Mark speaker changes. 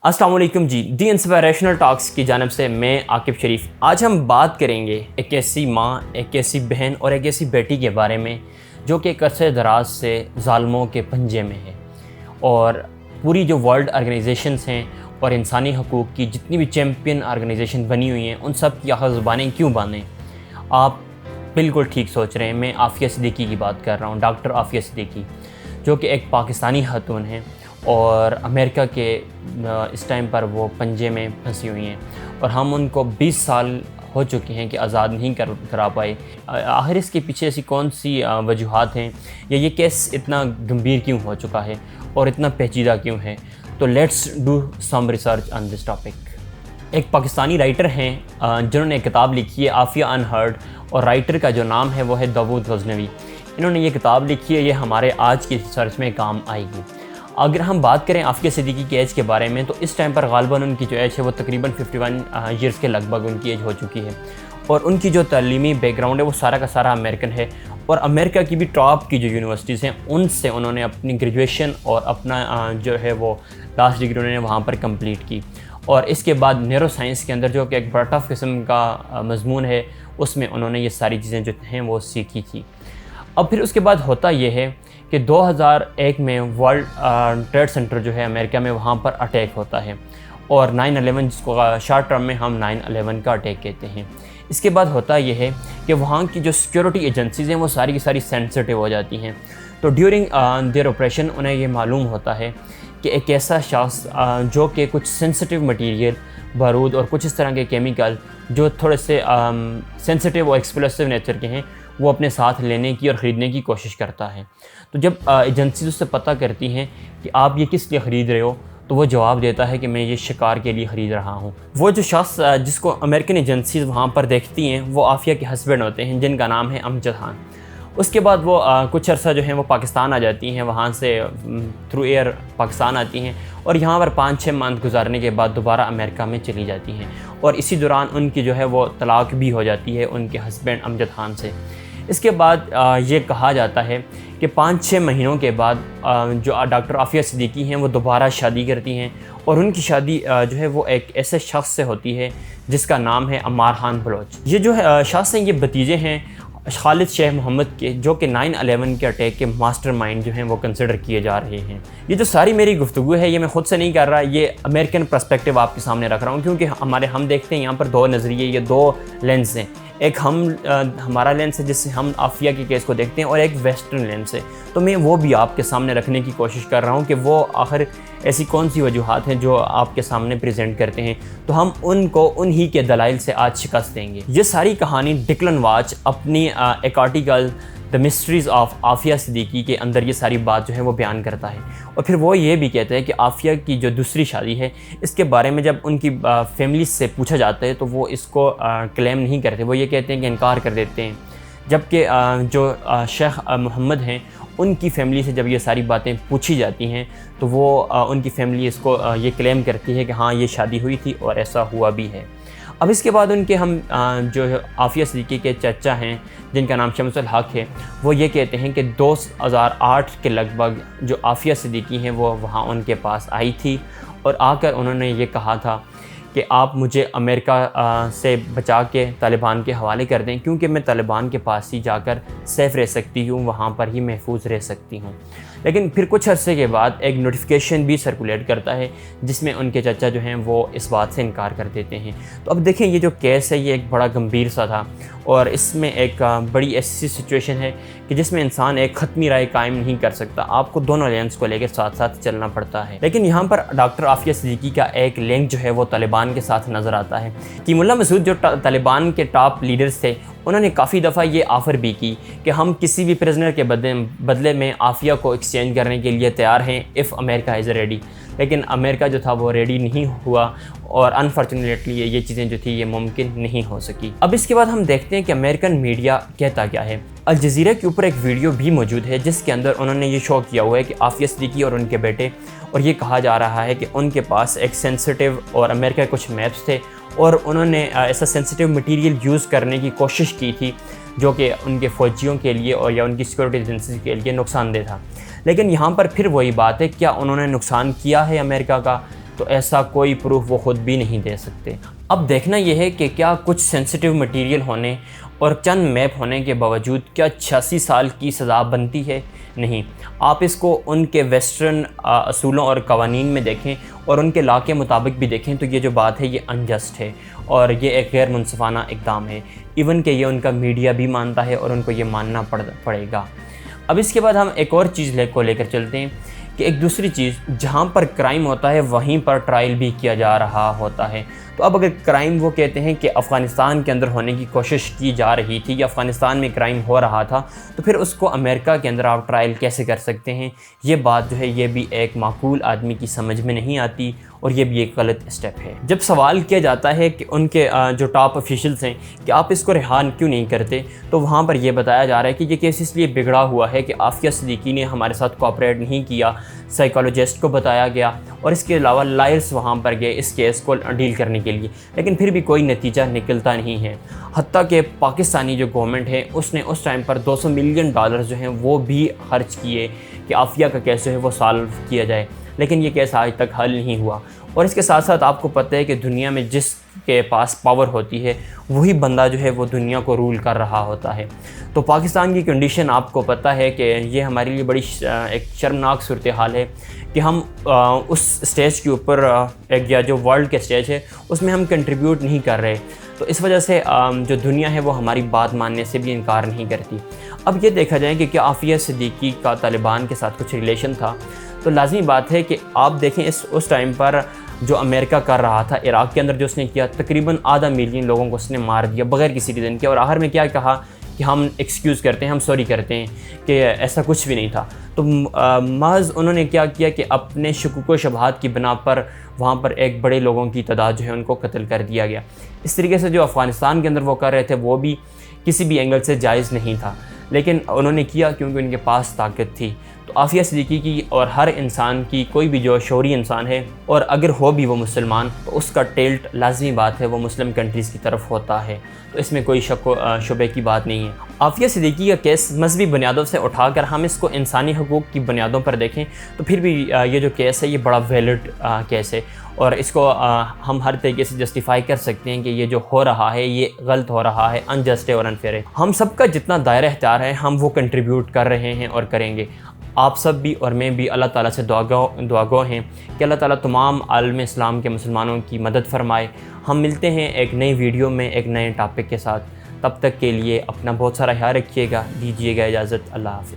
Speaker 1: अस्सलाम वालेकुम जी, दी inspirational talks की जानिब से मैं आकिब शरीफ। आज हम बात करेंगे एक ऐसी माँ, एक ऐसी बहन और एक ऐसी बेटी के बारे में जो कि एक अरसे दराज से ज़ालिमों के पंजे में है। और पूरी जो वर्ल्ड ऑर्गेनाइजेशंस हैं और इंसानी हकूक़ की जितनी भी चैम्पियन ऑर्गेनाइजेशन बनी हुई हैं, उन सब की आखिर ज़ुबानें क्यों बांधें? आप बिल्कुल ठीक सोच रहे हैं। मैं आफ़िया सिद्दीकी की बात कर रहा हूँ, डॉक्टर आफ़िया सिद्दीकी, जो कि एक पाकिस्तानी खातून हैं और अमेरिका के इस टाइम पर वो पंजे में फंसी हुई हैं और हम उनको 20 साल हो चुके हैं कि आज़ाद नहीं करा पाए। आखिर इसके पीछे ऐसी कौन सी वजूहात हैं या ये केस इतना गंभीर क्यों हो चुका है और इतना पेचीदा क्यों है? तो let's do some research on this topic. एक पाकिस्तानी राइटर हैं जिन्होंने एक किताब लिखी है आफ़िया अनहर्ड, और राइटर का जो नाम है वो है दाऊद गज़नवी। इन्होंने ये किताब लिखी है, ये हमारे आज की रिसर्च में काम आएगी। अगर हम बात करें आफ़िया सिद्दीकी के एज के बारे में, तो इस टाइम पर ग़ालिबन उनकी जो एज है वो तकरीबन 51 ईयर्स के लगभग उनकी एज हो चुकी है। और उनकी जो तालीमी बैकग्राउंड है वो सारा का सारा अमेरिकन है, और अमेरिका की भी टॉप की जो यूनिवर्सिटीज़ हैं उनसे उन्होंने अपनी ग्रेजुएशन और अपना जो है वो लास्ट डिग्री उन्होंने वहाँ पर कंप्लीट की। और इसके बाद न्यूरो साइंस के अंदर जो कि एक बड़ा टफ किस्म का मजमून है, उसमें उन्होंने ये सारी चीज़ें जो हैं वो सीखी थी। अब फिर उसके बाद होता ये है कि 2001 में वर्ल्ड ट्रेड सेंटर जो है अमेरिका में, वहाँ पर अटैक होता है, और 9/11 जिसको शॉर्ट टर्म में हम 9/11 का अटैक कहते हैं। इसके बाद होता यह है कि वहाँ की जो सिक्योरिटी एजेंसीज़ हैं वो सारी की सारी सेंसिटिव हो जाती हैं। तो ड्यूरिंग देयर ऑपरेशन उन्हें ये मालूम होता है कि एक ऐसा शख्स जो कि कुछ सेंसिटिव मटीरियल, बारूद और कुछ इस तरह के केमिकल जो थोड़े से सेंसिटिव और एक्सप्लोसिव नेचर के हैं, वो अपने साथ लेने की और ख़रीदने की कोशिश करता है। तो जब एजेंसीज उससे पता करती हैं कि आप ये किस लिए ख़रीद रहे हो, तो वो जवाब देता है कि मैं ये शिकार के लिए ख़रीद रहा हूँ। वो जो शख्स जिसको अमेरिकन एजेंसीज़ वहाँ पर देखती हैं, वो आफ़िया के हस्बैंड होते हैं, जिनका नाम है अमजद खान। उसके बाद वो कुछ अर्सा जो है वो पाकिस्तान आ जाती हैं, वहाँ से थ्रू एयर पाकिस्तान आती हैं और यहाँ पर 5-6 मंथ गुजारने के बाद दोबारा अमेरिका में चली जाती हैं। और इसी दौरान उनकी जो है वो तलाक भी हो जाती है उनके हस्बैंड अमजद खान से। इसके बाद ये कहा जाता है कि 5-6 महीनों के बाद जो डॉक्टर आफ़िया सिद्दीकी हैं वो दोबारा शादी करती हैं, और उनकी शादी जो है वो एक ऐसे शख्स से होती है जिसका नाम है अम्मार खान बलोच। ये जो है शख्स हैं, ये भतीजे हैं खालिद शेख मोहम्मद के, जो कि 9/11 के अटैक के मास्टरमाइंड जो हैं वो कंसिडर किए जा रहे हैं। ये जो सारी मेरी गुफ्तगू है ये मैं ख़ुद से नहीं कर रहा, ये अमेरिकन पर्सपेक्टिव आपके सामने रख रहा हूँ, क्योंकि हम देखते हैं यहाँ पर 2 नज़रिए, ये 2 लेंस हैं। एक हमारा लेंस है जिससे हम आफ़िया के केस को देखते हैं, और एक वेस्टर्न लेंस है। तो मैं वो भी आपके सामने रखने की कोशिश कर रहा हूँ कि वो आखिर ऐसी कौन सी वजूहात हैं जो आपके सामने प्रेजेंट करते हैं, तो हम उनको उन्हीं के दलाइल से आज शिकस्त देंगे। ये सारी कहानी डिक्लन वाच अपनी एक article the mysteries of Aafia Siddiqui के अंदर ये सारी बात जो है वो बयान करता है। और फिर वो ये भी कहता है कि आफ़िया की जो दूसरी शादी है, इसके बारे में जब उनकी फैमिली से पूछा जाता है तो वो इसको क्लेम नहीं करते, वो ये कहते हैं कि इनकार कर देते हैं। जबकि जो शेख मोहम्मद हैं, उनकी फैमिली से जब ये सारी बातें पूछी जाती हैं तो वो उनकी फैमिली इसको ये क्लेम करती है कि हाँ ये शादी हुई थी और ऐसा हुआ भी है। अब इसके बाद उनके हम जो आफ़िया सिद्दीकी के चाचा हैं, जिनका नाम शमसुल हक है, वो ये कहते हैं कि 2008 के लगभग जो आफ़िया सिद्दीकी हैं वो वहाँ उनके पास आई थी, और आकर उन्होंने ये कहा था कि आप मुझे अमेरिका से बचा के तालिबान के हवाले कर दें, क्योंकि मैं तालिबान के पास ही जाकर सेफ़ रह सकती हूँ, वहाँ पर ही महफूज रह सकती हूँ। लेकिन फिर कुछ अरसे के बाद एक नोटिफिकेशन भी सर्कुलेट करता है जिसमें उनके चाचा जो हैं वो इस बात से इनकार कर देते हैं। तो अब देखें, ये जो केस है ये एक बड़ा गंभीर सा था, और इसमें एक बड़ी ऐसी सिचुएशन है कि जिसमें इंसान एक ख़त्मी राय कायम नहीं कर सकता, आपको दोनों लेंस को लेकर साथ साथ चलना पड़ता है। लेकिन यहाँ पर डॉक्टर आफ़िया सिद्दीकी का एक लिंक जो है वो तालिबान के साथ नज़र आता है कि मुल्ला मसूद जो तालिबान के टॉप लीडर्स थे, उन्होंने काफ़ी दफ़ा ये ऑफ़र भी की कि हम किसी भी प्रिजनर के बदले में आफ़िया को एक्सचेंज करने के लिए तैयार हैं इफ़ अमेरिका इज़ रेडी। लेकिन अमेरिका जो था वो रेडी नहीं हुआ, और अनफॉर्चुनेटली ये चीज़ें जो थी ये मुमकिन नहीं हो सकी। अब इसके बाद हम देखते हैं कि अमेरिकन मीडिया कहता क्या है। अल जज़ीरा के ऊपर एक वीडियो भी मौजूद है जिसके अंदर उन्होंने ये शो किया हुआ है कि आफ़िया सिद्दीकी और उनके बेटे, और ये कहा जा रहा है कि उनके पास एक सेंसिटिव और अमेरिका के कुछ मैप्स थे, और उन्होंने ऐसा सेंसिटिव मटीरियल यूज़ करने की कोशिश की थी जो कि उनके फ़ौजियों के लिए और या उनकी सिक्योरिटी एजेंसी के लिए नुकसानदेह था। लेकिन यहाँ पर फिर वही बात है, क्या उन्होंने नुकसान किया है अमेरिका का? تو ایسا کوئی پروف وہ خود بھی نہیں دے سکتے۔ اب دیکھنا یہ ہے کہ کیا کچھ سینسیٹیو مٹیریل ہونے اور چند میپ ہونے کے باوجود کیا 86 سال کی سزا بنتی ہے؟ نہیں، آپ اس کو ان کے ویسٹرن اصولوں اور قوانین میں دیکھیں اور ان کے لا کے مطابق بھی دیکھیں تو یہ جو بات ہے یہ انجسٹ ہے اور یہ ایک غیر منصفانہ اقدام ہے، ایون کہ یہ ان کا میڈیا بھی مانتا ہے اور ان کو یہ ماننا پڑے گا۔ اب اس کے بعد ہم ایک اور چیز لے کر چلتے ہیں کہ ایک دوسری چیز، جہاں پر کرائم ہوتا ہے وہیں پر ٹرائل بھی کیا جا رہا ہوتا ہے۔ تو اب اگر کرائم وہ کہتے ہیں کہ افغانستان کے اندر ہونے کی کوشش کی جا رہی تھی یا افغانستان میں کرائم ہو رہا تھا، تو پھر اس کو امریکہ کے اندر آپ ٹرائل کیسے کر سکتے ہیں؟ یہ بات جو ہے یہ بھی ایک معقول آدمی کی سمجھ میں نہیں آتی اور یہ بھی ایک غلط اسٹیپ ہے۔ جب سوال کیا جاتا ہے کہ ان کے جو ٹاپ آفیشلز ہیں کہ آپ اس کو رہا کیوں نہیں کرتے، تو وہاں پر یہ بتایا جا رہا ہے کہ یہ کیس اس لیے بگڑا ہوا ہے کہ عافیہ صدیقی نے ہمارے ساتھ کوآپریٹ نہیں کیا، سائیکالوجسٹ کو بتایا گیا اور اس کے علاوہ لائرز وہاں پر گئے اس کیس کو ڈیل کرنے کے لیے، لیکن پھر بھی کوئی نتیجہ نکلتا نہیں ہے۔ حتیٰ کہ پاکستانی جو گورنمنٹ ہے اس نے اس ٹائم پر $200 ملین جو ہیں وہ بھی خرچ کیے کہ عافیہ کا کیس جو ہے وہ سالو کیا جائے، لیکن یہ کیس آج تک حل نہیں ہوا۔ اور اس کے ساتھ ساتھ آپ کو پتہ ہے کہ دنیا میں جس کے پاس پاور ہوتی ہے وہی بندہ جو ہے وہ دنیا کو رول کر رہا ہوتا ہے۔ تو پاکستان کی کنڈیشن آپ کو پتہ ہے کہ یہ ہمارے لیے بڑی ایک شرمناک صورتحال ہے کہ ہم اس سٹیج کے اوپر ایک یا جو ورلڈ کے سٹیج ہے اس میں ہم کنٹریبیوٹ نہیں کر رہے، تو اس وجہ سے جو دنیا ہے وہ ہماری بات ماننے سے بھی انکار نہیں کرتی۔ اب یہ دیکھا جائے کہ کیا عافیہ صدیقی کا طالبان کے ساتھ کچھ ریلیشن تھا، تو لازمی بات ہے کہ آپ دیکھیں اس ٹائم پر جو امریکہ کر رہا تھا عراق کے اندر جو اس نے کیا، تقریباً 1.5 ملین لوگوں کو اس نے مار دیا بغیر کسی ریزن کے، اور آخر میں کیا کہا کہ ہم ایکسکیوز کرتے ہیں، ہم سوری کرتے ہیں کہ ایسا کچھ بھی نہیں تھا۔ تو محض انہوں نے کیا کیا کہ اپنے شکوک و شبہات کی بنا پر وہاں پر ایک بڑے لوگوں کی تعداد جو ہے ان کو قتل کر دیا گیا۔ اس طریقے سے جو افغانستان کے اندر وہ کر رہے تھے وہ بھی کسی بھی اینگل سے جائز نہیں تھا، لیکن انہوں نے کیا کیونکہ ان کے پاس طاقت تھی۔ تو عافیہ صدیقی کی اور ہر انسان کی، کوئی بھی جو شعوری انسان ہے اور اگر ہو بھی وہ مسلمان، تو اس کا ٹلٹ لازمی بات ہے وہ مسلم کنٹریز کی طرف ہوتا ہے، تو اس میں کوئی شک و شبے کی بات نہیں ہے۔ عافیہ صدیقی کا کیس مذہبی بنیادوں سے اٹھا کر ہم اس کو انسانی حقوق کی بنیادوں پر دیکھیں تو پھر بھی یہ جو کیس ہے یہ بڑا ویلڈ کیس ہے اور اس کو ہم ہر طریقے سے جسٹیفائی کر سکتے ہیں کہ یہ جو ہو رہا ہے یہ غلط ہو رہا ہے، انجسٹ ہے اور انفیئر ہے۔ ہم سب کا جتنا دائرہ اختیار ہے ہم وہ کنٹریبیوٹ کر رہے ہیں اور کریں گے۔ آپ سب بھی اور میں بھی اللہ تعالیٰ سے دعاگو ہیں کہ اللہ تعالیٰ تمام عالم اسلام کے مسلمانوں کی مدد فرمائے۔ ہم ملتے ہیں ایک نئی ویڈیو میں ایک نئے ٹاپک کے ساتھ، تب تک کے لیے اپنا بہت سارا خیال رکھیے گا، دیجیے گا اجازت، اللہ حافظ۔